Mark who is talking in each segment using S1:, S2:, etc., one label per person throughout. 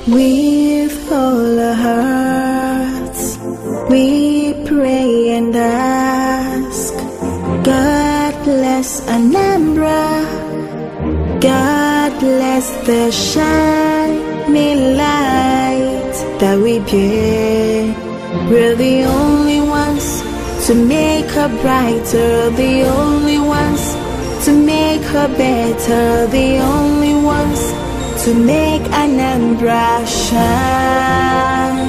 S1: With all our hearts, we pray and ask, God bless Anambra, God bless the shining light that we bear. We're the only ones to make her brighter, the only ones to make her better, the only ones to make Anambra shine.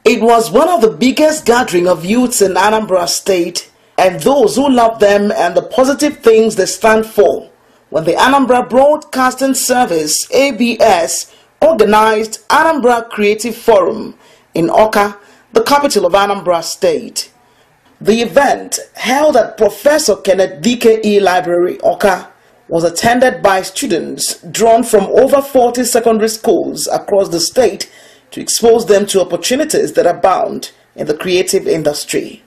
S2: It was one of the biggest gatherings of youths in Anambra State and those who love them and the positive things they stand for when the Anambra Broadcasting Service (ABS) organized Anambra Creative Forum in Awka, the capital of Anambra State. The event, held at Professor Kenneth DKE Library, Awka, was attended by students drawn from over 40 secondary schools across the state to expose them to opportunities that abound in the creative industry.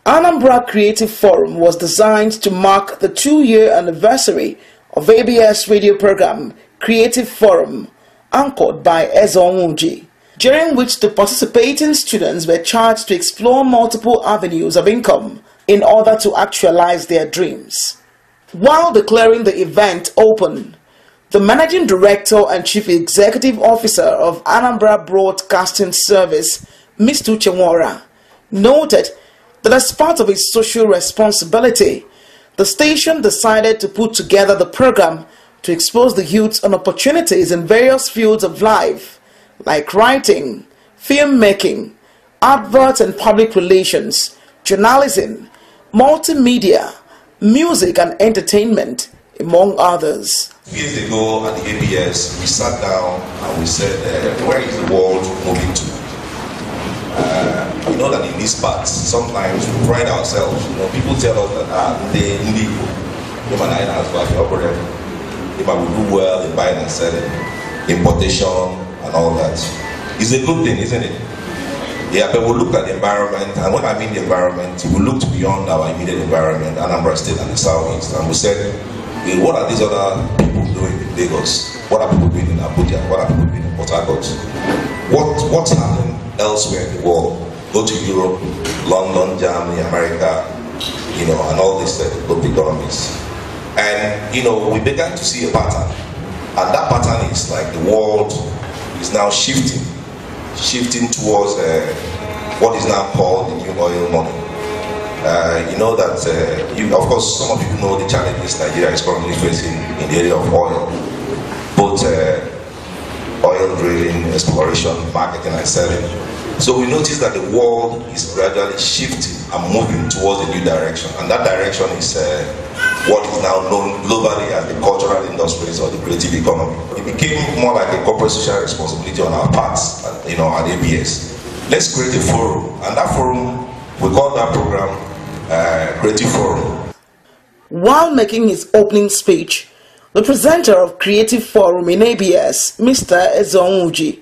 S2: Anambra Creative Forum was designed to mark the 2-year anniversary of ABS radio program Creative Forum, anchored by Ezonwuji, during which the participating students were charged to explore multiple avenues of income in order to actualize their dreams. While declaring the event open, the Managing Director and Chief Executive Officer of Anambra Broadcasting Service, Mr. Uchenwora, noted that as part of its social responsibility, the station decided to put together the program to expose the youth on opportunities in various fields of life, like writing, filmmaking, advert and public relations, journalism, multimedia, music and entertainment, among others.
S3: Years ago at the ABS, we sat down and we said, where is the world moving to? You know that in these parts, sometimes we pride ourselves. You know, people tell us that they need we do well in buying and selling, importation and all that. It's a good thing, isn't it? Yeah, but we'll look at the environment, and when I mean the environment, we looked beyond our immediate environment, Anambra State and the Southeast, and we said, hey, what are these other people doing in Lagos? What are people doing in Abuja? What are people doing in Port Harcourt? What's happening elsewhere in the world? Go to Europe, London, Germany, America, you know, and all these global economies. And, you know, we began to see a pattern, and that pattern is like the world is now shifting towards what is now called the new oil money. You know that, of course, some of you know the challenges Nigeria is currently facing in the area of oil, both oil drilling, exploration, marketing and selling. So we notice that the world is gradually shifting and moving towards a new direction, and that direction is what is now known globally as the cultural industries or the creative economy. It became more like a corporate social responsibility on our parts, you know, at ABS. Let's create a forum, and that forum, we call that program Creative Forum.
S2: While making his opening speech, the presenter of Creative Forum in ABS, Mr. Ezonwuji,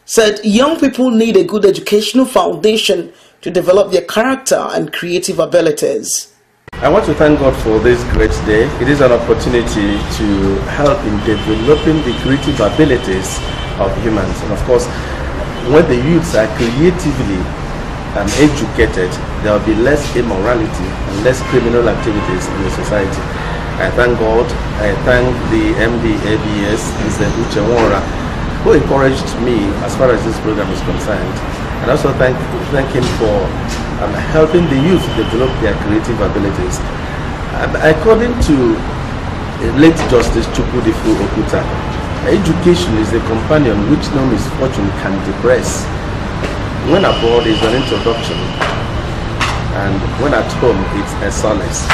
S2: said young people need a good educational foundation to develop their character and creative abilities.
S4: I want to thank God for this great day. It is an opportunity to help in developing the creative abilities of humans. And of course, when the youths are creatively educated, there will be less immorality and less criminal activities in the society. I thank God. I thank the MD ABS, Mr. Uchenwora, who encouraged me as far as this program is concerned. And also thank him for helping the youth develop their creative abilities. According to late Justice Chukwudifu Okuta, education is a companion which no misfortune can depress. When abroad is an introduction, and when at home it's a solace.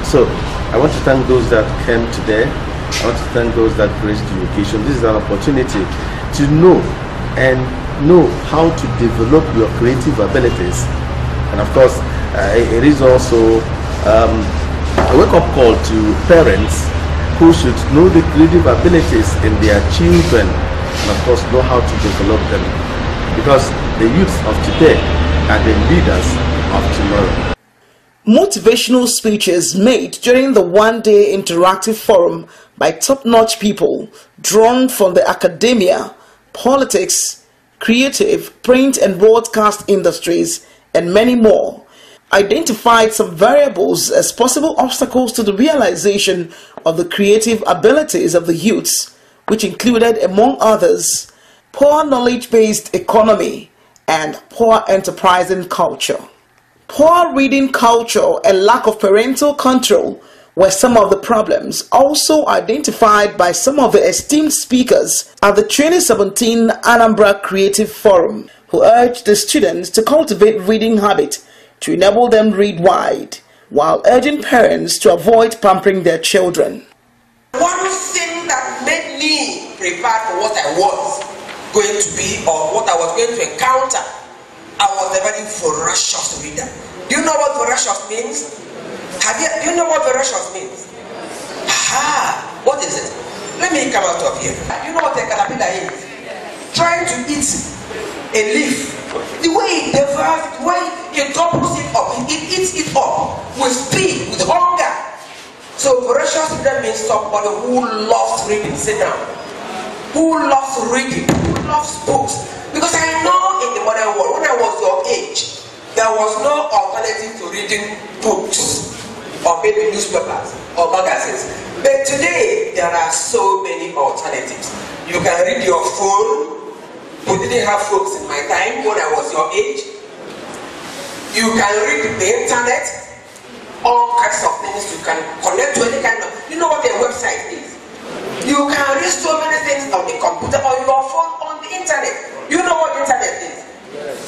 S4: So I want to thank those that came today. I want to thank those that praised education. This is an opportunity to know how to develop your creative abilities. And of course, it is also a wake-up call to parents who should know the creative abilities in their children, and of course know how to develop them, because the youth of today are the leaders of tomorrow.
S2: Motivational speeches made during the one-day interactive forum by top-notch people drawn from the academia, politics, creative, print and broadcast industries, and many more, identified some variables as possible obstacles to the realization of the creative abilities of the youths, which included, among others, poor knowledge-based economy and poor enterprising culture. Poor reading culture and lack of parental control were some of the problems also identified by some of the esteemed speakers at the 2017 Anambra Creative Forum, who urged the students to cultivate reading habit to enable them read wide, while urging parents to avoid pampering their children.
S5: One thing that made me prepare for what I was going to be or what I was going to encounter, I was a very voracious reader. Do you know what voracious means? Do you know what voracious means? Aha! What is it? Let me come out of here. You know what a caterpillar is? Trying to eat a leaf. The way it devours, the way it gobbles it up, it eats it up with speed, with hunger. So voracious reader means somebody who loves reading. Sit down. Who loves reading? Who loves books? Because I know in the modern world, when I was your age, there was no alternative to reading books or maybe newspapers or magazines. But today, there are so many alternatives. You can read your phone. We didn't have phones in my time when I was your age. You can read the internet, all kinds of things. You can connect to any kind of, you know what a website is? You can read so many things on the computer or your phone on the internet. You know what the internet is?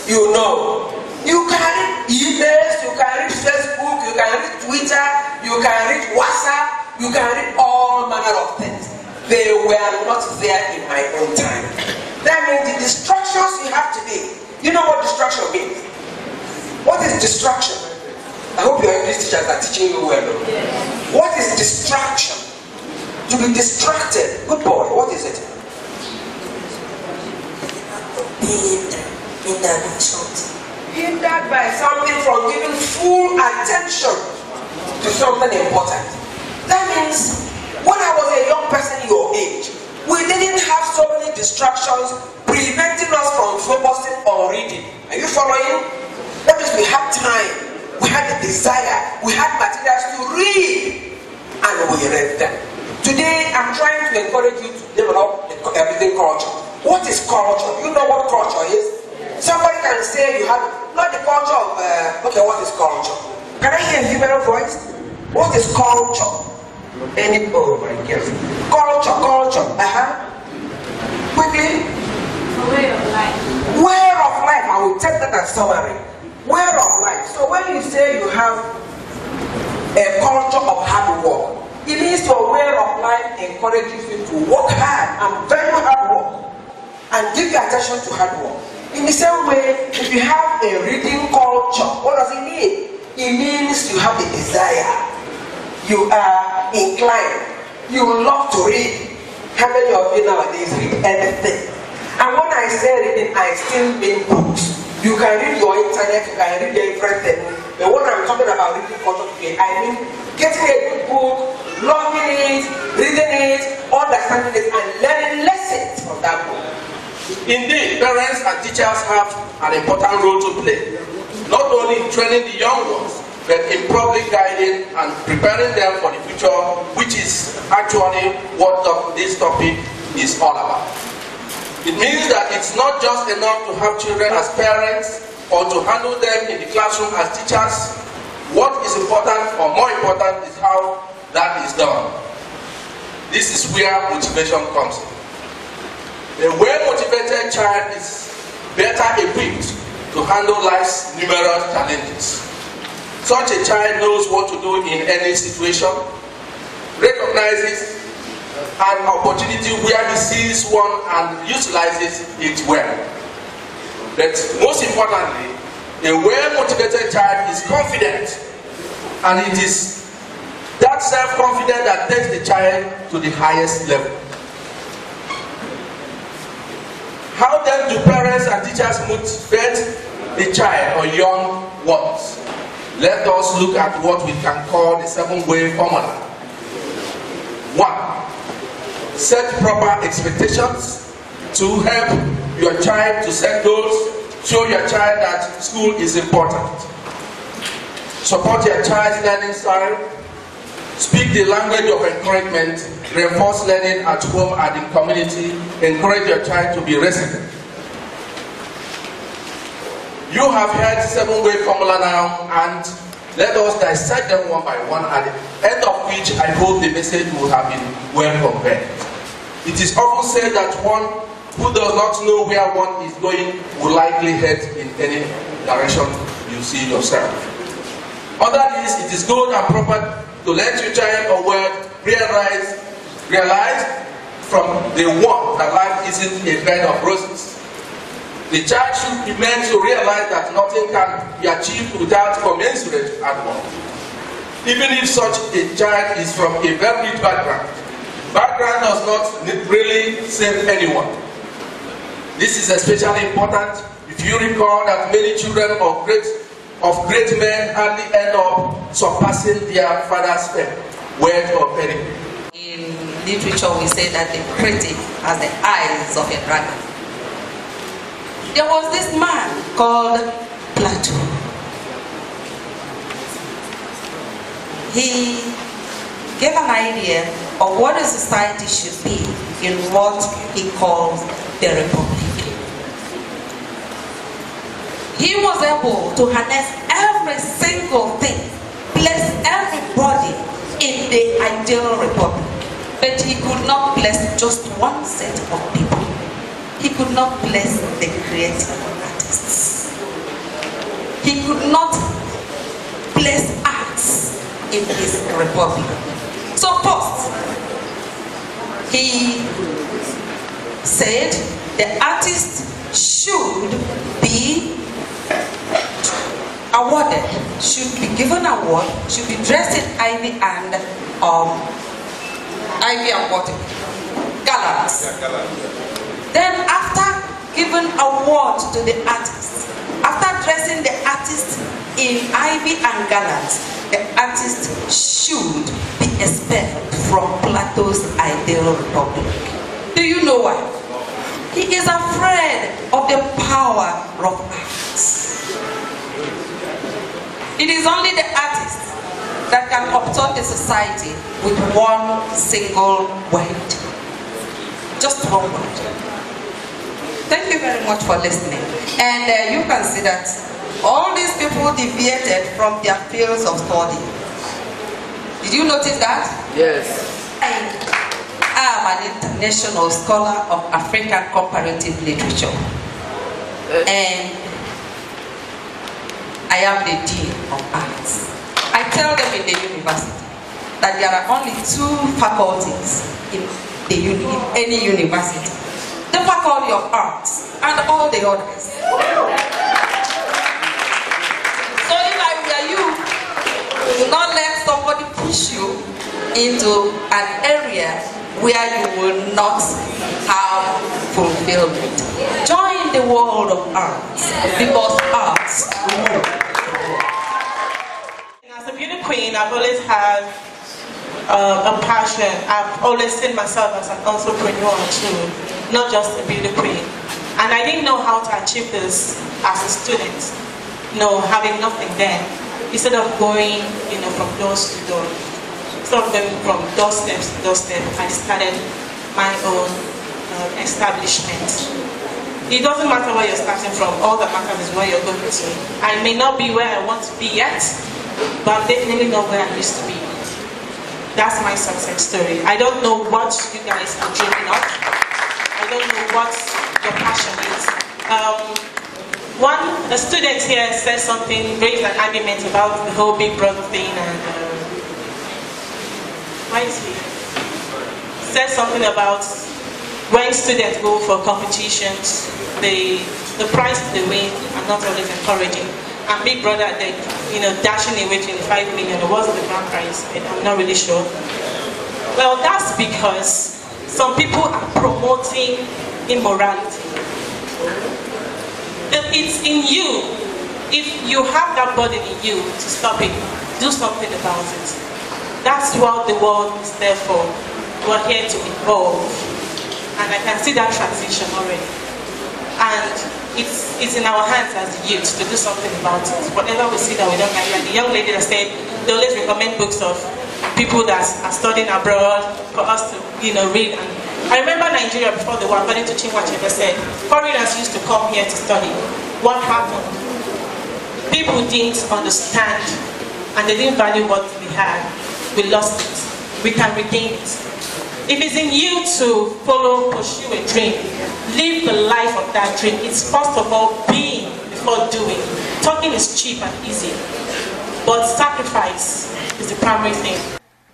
S5: You know. You can read emails, you can read Facebook, you can read Twitter, you can read WhatsApp, you can read all manner of things. They were not there in my own time. That means the distractions you have today. You know what distraction means? What is distraction? I hope your English teachers are teaching you well. What is distraction? To be distracted. Good boy, what is it? Hindered by something from giving full attention to something important. That means when I was a young person your age, we didn't have so many distractions preventing us from focusing on reading. Are you following? That means we had time, we had the desire, we had materials to read, and we read them. Today, I'm trying to encourage you to develop everything culture. What is culture? You know what culture is? Somebody can say you have, not the culture of, okay, what is culture? Can I hear a human voice? What is culture? Oh my God. Culture. Quickly.
S6: Way of life.
S5: Way of life. I will take that as summary. Way of life. So when you say you have a culture of hard work, it means your way of life encourages you to work hard and very hard work and give your attention to hard work. In the same way, if you have a reading culture, what does it mean? It means you have the desire. You are inclined. You love to read. How many of you nowadays read anything? And when I say reading, I still mean books. You can read your internet, you can read everything. But when I'm talking about reading culture today, I mean getting a good book, loving it, reading it, understanding it, and learning lessons from that book.
S7: Indeed, parents and teachers have an important role to play, not only in training the young ones, but in probably guiding and preparing them for the future, which is actually what this topic is all about. It means that it's not just enough to have children as parents or to handle them in the classroom as teachers. What is important, or more important, is how that is done. This is where motivation comes in. A well-motivated child is better equipped to handle life's numerous challenges. Such a child knows what to do in any situation, recognizes an opportunity where he sees one and utilizes it well. But most importantly, a well-motivated child is confident, and it is that self-confidence that takes the child to the highest level. How then do parents and teachers motivate the child or young ones? Let us look at what we can call the 7-way formula. 1. set proper expectations to help your child to set goals, show your child that school is important. Support your child's learning style, speak the language of encouragement, reinforce learning at home and in community, encourage your child to be resilient. You have heard 7-way formula now, and let us dissect them one by one, at the end of which I hope the message will have been well conveyed. It is often said that one who does not know where one is going will likely head in any direction you see yourself. Under this, it is good and proper to let your child or word realize from the one that life isn't a bed of roses. The child should be meant to realize that nothing can be achieved without commensurate hard work. Even if such a child is from a very rich background, background does not really save anyone. This is especially important if you recall that many children of great men hardly end up surpassing their father's wealth or pedigree.
S5: In literature, we say that the critic has the eyes of a dragon. There was this man called Plato. He gave an idea of what a society should be in what he calls the republic. He was able to harness every single thing, place everybody in the ideal republic. But he could not place just one set of people. He could not place the creative artists. He could not place arts in his republic. So first, he said the artist should be awarded, should be given award, should be dressed in ivy and what? Gallows. Then after giving award to the artist, after dressing the artist in ivy and gallows, the artist should be expelled from Plato's ideal republic. Do you know why? He is afraid of the power of arts. It is only the artist that can upturn the society with one single word. Just one word. Thank you very much for listening. And you can see that all these people deviated from their fields of study. Did you notice that?
S7: Yes.
S5: I am an international scholar of African comparative literature. And I am the Dean of Arts. I tell them in the university that there are only 2 faculties in any university. The Faculty of Arts and all the others. So if I were you, do not let somebody push you into an area where you will not have fulfillment. Join the world of arts, because arts rule.
S6: As a beauty queen, I've always had a passion. I've always seen myself as an entrepreneur too, not just a beauty queen. And I didn't know how to achieve this as a student, having nothing then. Instead of going, from door to door, instead of going from doorstep to doorstep, I started my own establishment. It doesn't matter where you're starting from, all that matters is where you're going to. I may not be where I want to be yet, but I'm definitely not where I used to be. That's my success story. I don't know what you guys are dreaming of. I don't know what your passion is. A student here said something, raised an argument about the whole Big Brother thing, and why is he? Said something about when students go for competitions, the prize they win are not always encouraging. And Big Brother, dashing away 25 million, or was the grand prize? I'm not really sure. Well, that's because some people are promoting immorality. It's in you. If you have that burden in you to stop it, do something about it. That's what the world is there for. we're here to evolve. And I can see that transition already. And it's in our hands as youth to do something about it. Whatever we see that we don't like the young lady that said they always recommend books of people that are studying abroad for us to, read. And I remember Nigeria before the war, according to Chinua Achebe said, foreigners used to come here to study. What happened? People didn't understand and they didn't value what we had. We lost it. We can regain it. If it's in you to follow, pursue a dream, live the life of that dream. It's first of all being before doing. Talking is cheap and easy, but sacrifice is the primary thing.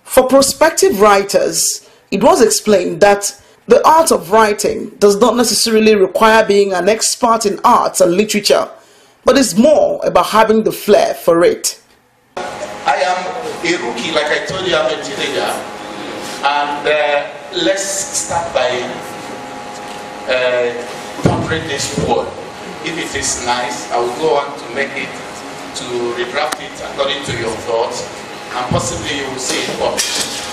S2: For prospective writers, it was explained that the art of writing does not necessarily require being an expert in arts and literature, but is more about having the flair for it.
S8: I am a rookie, like I told you, I'm a teenager. And let's start by pondering this word. If it is nice, I will go on to make it, to redraft it according to your thoughts, and possibly you will see it published.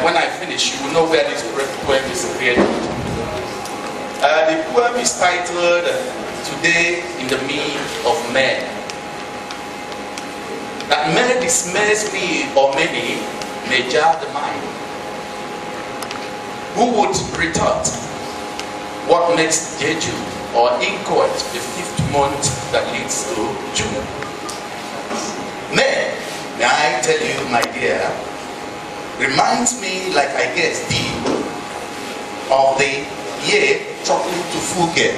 S8: When I finish, you will know where this poem is created. The poem is titled, Today in the Midst of Men. That many dismays me or many may jar the mind. Who would retort what makes Jeju or inchoate the 5th month that leads to June? May I tell you, my dear, reminds me, like I guess did, of the year truckling to full gear.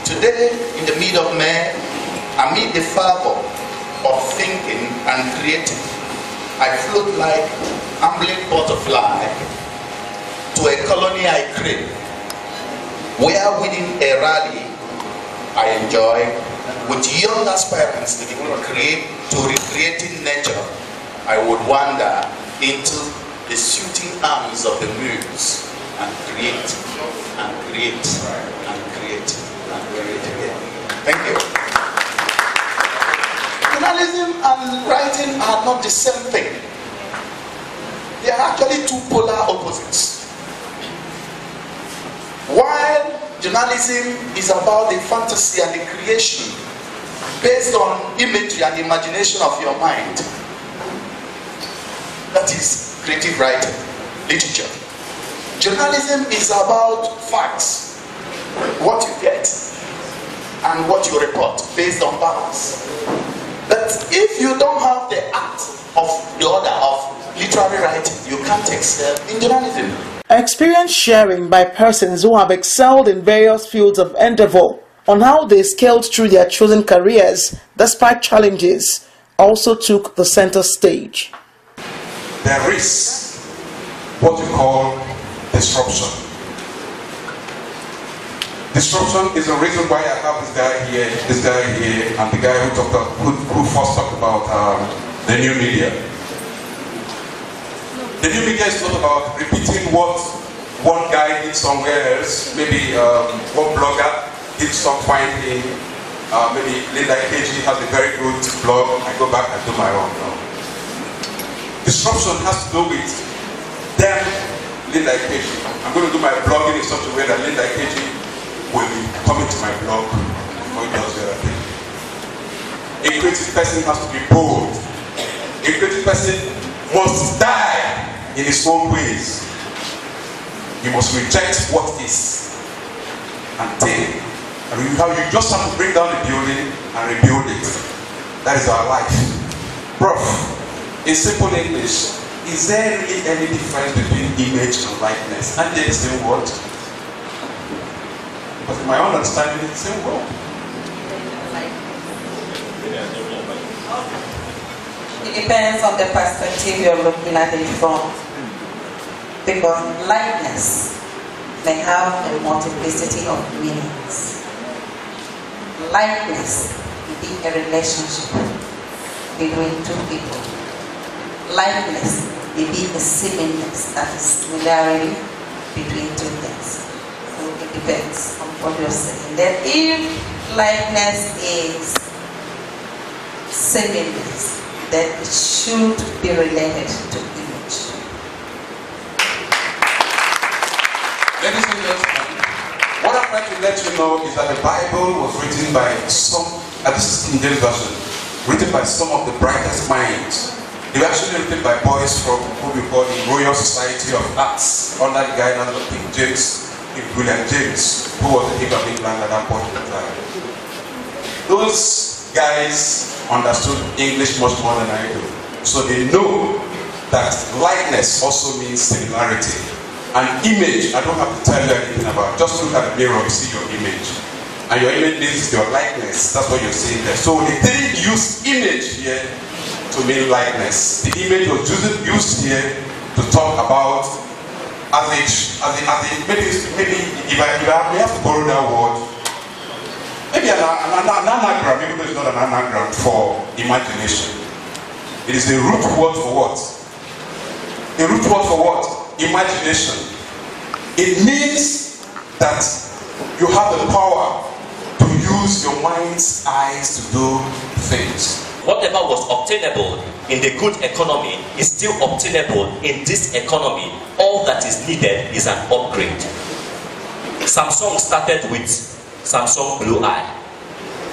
S8: Today, in the middle of May, amid the fervor of thinking and creating, I float like ambling butterfly to a colony I crave, where within a rally I enjoy with young aspirants to recreating nature. I would wander into the shooting arms of the muse and create and create and create and create again. Thank you. Journalism and writing are not the same thing. They are actually two polar opposites. While journalism is about the fantasy and the creation based on imagery and imagination of your mind, that is creative writing, literature. Journalism is about facts, what you get and what you report based on balance. But if you don't have the act of the order of literary writing, you can't excel in journalism.
S2: Experience sharing by persons who have excelled in various fields of endeavor on how they scaled through their chosen careers despite challenges also took the center stage.
S9: There is what we call disruption. Disruption is the reason why I have this guy here, and the guy who first talked about the new media. The new media is not about repeating what one guy did somewhere else. Maybe one blogger did some fine thing. Maybe Linda KG has a very good blog. I go back and do my own. No. Disruption has to do with them, Linda KG. I'm going to do my blogging in such a way that Linda KG will be coming to my blog before he does the other thing. A creative person has to be bold. A creative person must die in his own ways. You must reject what is and take. And you just have to bring down the building and rebuild it. That is our life. Prof, in simple English, is there really any difference between image and likeness? And they're the same word. But in my own understanding, it's the same word.
S10: It depends on the perspective you're looking at it from. Because likeness may have a multiplicity of meanings. Likeness may be a relationship between two people. Likeness may be a sameness, that is similarity between two things. So it depends on what you're saying. Then if likeness is sameness, then it should be related to image.
S9: let you know is that the Bible was written by some, this is King James Version, written by some of the brightest minds. They were actually written by boys from what we call the Royal Society of Arts, under the guidance of King James, King William James, who was the king of England at that point in time. Those guys understood English much more than I do. So they know that likeness also means similarity. An image, I don't have to tell you anything about. Just look at the mirror and see your image. And your image means your likeness. That's what you're seeing there. So they didn't use image here to mean likeness. The image was used here to talk about maybe if I have to borrow that word, maybe an anagram, even though it's not an anagram for imagination. It is the root word for what? The root word for what? Imagination. It means that you have the power to use your mind's eyes to do things.
S11: Whatever was obtainable in the good economy is still obtainable in this economy. All that is needed is an upgrade. Samsung started with Samsung Blue Eye.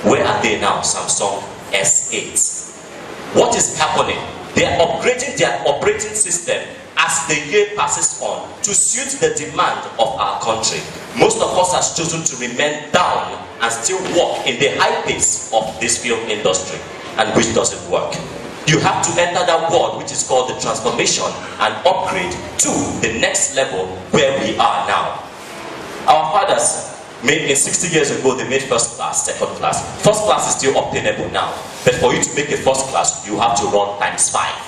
S11: Where are they now? Samsung S8. What is happening? They are upgrading their operating system as the year passes on to suit the demand of our country. Most of us has chosen to remain down and still work in the high pace of this film industry, and which doesn't work. You have to enter that world which is called the transformation and upgrade to the next level where we are now. Our fathers made, in 60 years ago, they made first class, second class. First class is still obtainable now, but for you to make a first class, you have to run times 5.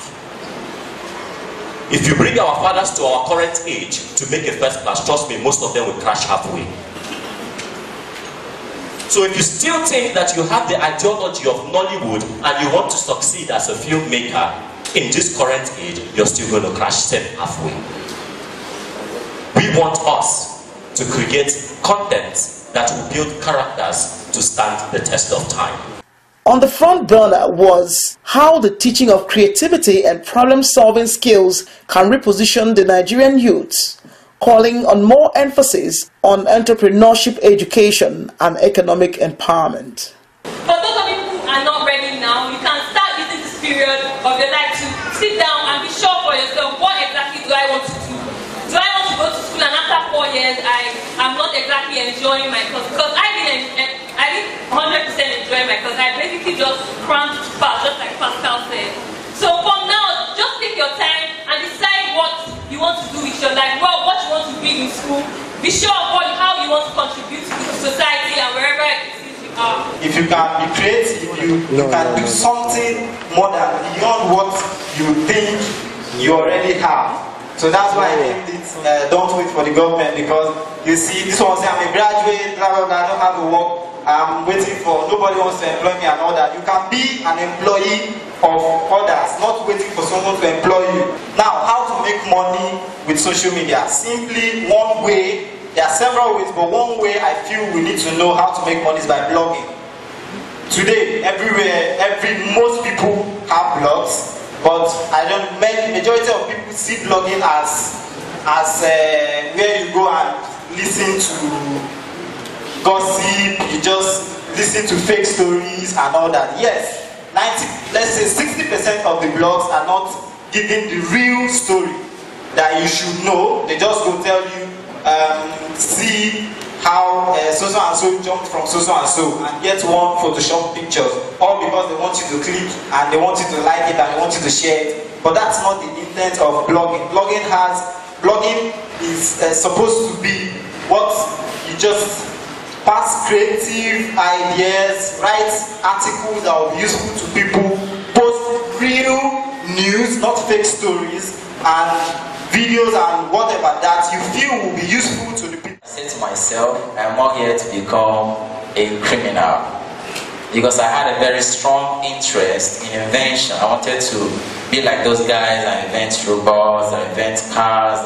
S11: If you bring our fathers to our current age to make a first class, trust me, most of them will crash halfway. So if you still think that you have the ideology of Nollywood and you want to succeed as a filmmaker in this current age, you're still going to crash same halfway. We want us to create content that will build characters to stand the test of time.
S2: On the front burner was how the teaching of creativity and problem-solving skills can reposition the Nigerian youths, calling on more emphasis on entrepreneurship education and economic empowerment.
S12: For those of you who are not ready now, you can start using this period of your life to sit down and be sure for yourself, what exactly do I want to do? Do I want to go to school and after 4 years I'm not exactly enjoying my course? Because I didn't 100% enjoy my course. I basically just crammed to pass, just like Pascal said. So from now, just take your time and decide what you want to do with your life. Well, what you want to be in school. Be sure of how you want to contribute to society and wherever it is you are.
S13: If you can be creative, you can do something more than beyond what you think you already have. So that's why I named it Don't Wait for the Government, because you see, this one say I'm a graduate, blah blah blah, I don't have to work. I'm waiting for, nobody wants to employ me and all that. You can be an employee of others, not waiting for someone to employ you. Now, how to make money with social media? Simply one way, there are several ways, but one way I feel we need to know how to make money is by blogging. Today, everywhere, most people have blogs, but majority of people see blogging as where you go and listen to gossip, you just listen to fake stories and all that. Yes, let's say 60% of the blogs are not giving the real story that you should know. They just go tell you, see how so-so and so jumped from so-so and so and get one Photoshop pictures, all because they want you to click and they want you to like it and they want you to share it. But that's not the intent of blogging. Blogging is supposed to be what you just pass creative ideas, write articles that will be useful to people, post real news, not fake stories, and videos and whatever that you feel will be useful to the people.
S14: I said to myself, I'm not here to become a criminal, because I had a very strong interest in invention. I wanted to be like those guys and invent robots, and invent cars,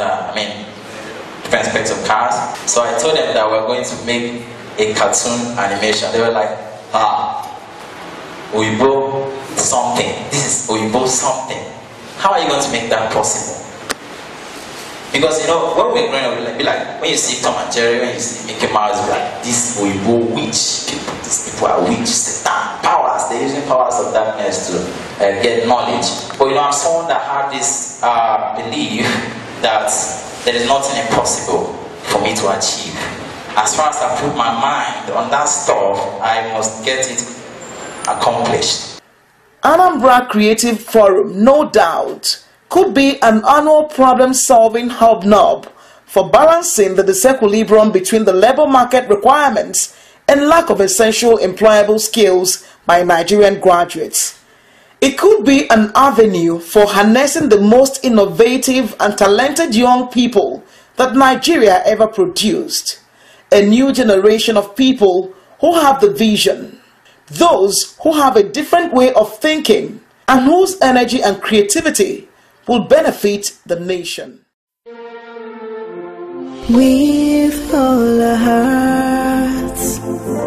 S14: different aspects of cars. So I told them that we're going to make a cartoon animation. They were like, Oyibo something. This is Oyibo something. How are you going to make that possible? Because you know, when we're growing up, be like when you see Tom and Jerry, when you see Mickey Mouse, be like these Oyibo witch people, these people are witches, Satan powers, they're using powers of darkness to get knowledge. But you know, I'm someone that had this belief that there is nothing impossible for me to achieve. As far as I put my mind on that stuff, I must get it accomplished.
S2: Anambra Creative Forum, no doubt, could be an annual problem-solving hobnob for balancing the disequilibrium between the labor market requirements and lack of essential employable skills by Nigerian graduates. It could be an avenue for harnessing the most innovative and talented young people that Nigeria ever produced. A new generation of people who have the vision, those who have a different way of thinking, and whose energy and creativity will benefit the nation.
S1: With all our hearts,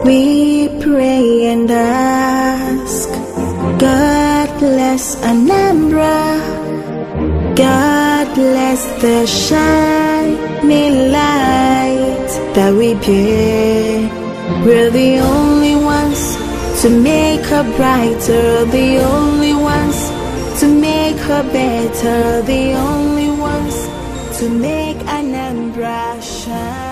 S1: we pray and ask, God bless Anambra, God bless the shining light that we bear. We're the only ones to make her brighter, the only ones to make her better, the only ones to make Anambra shine.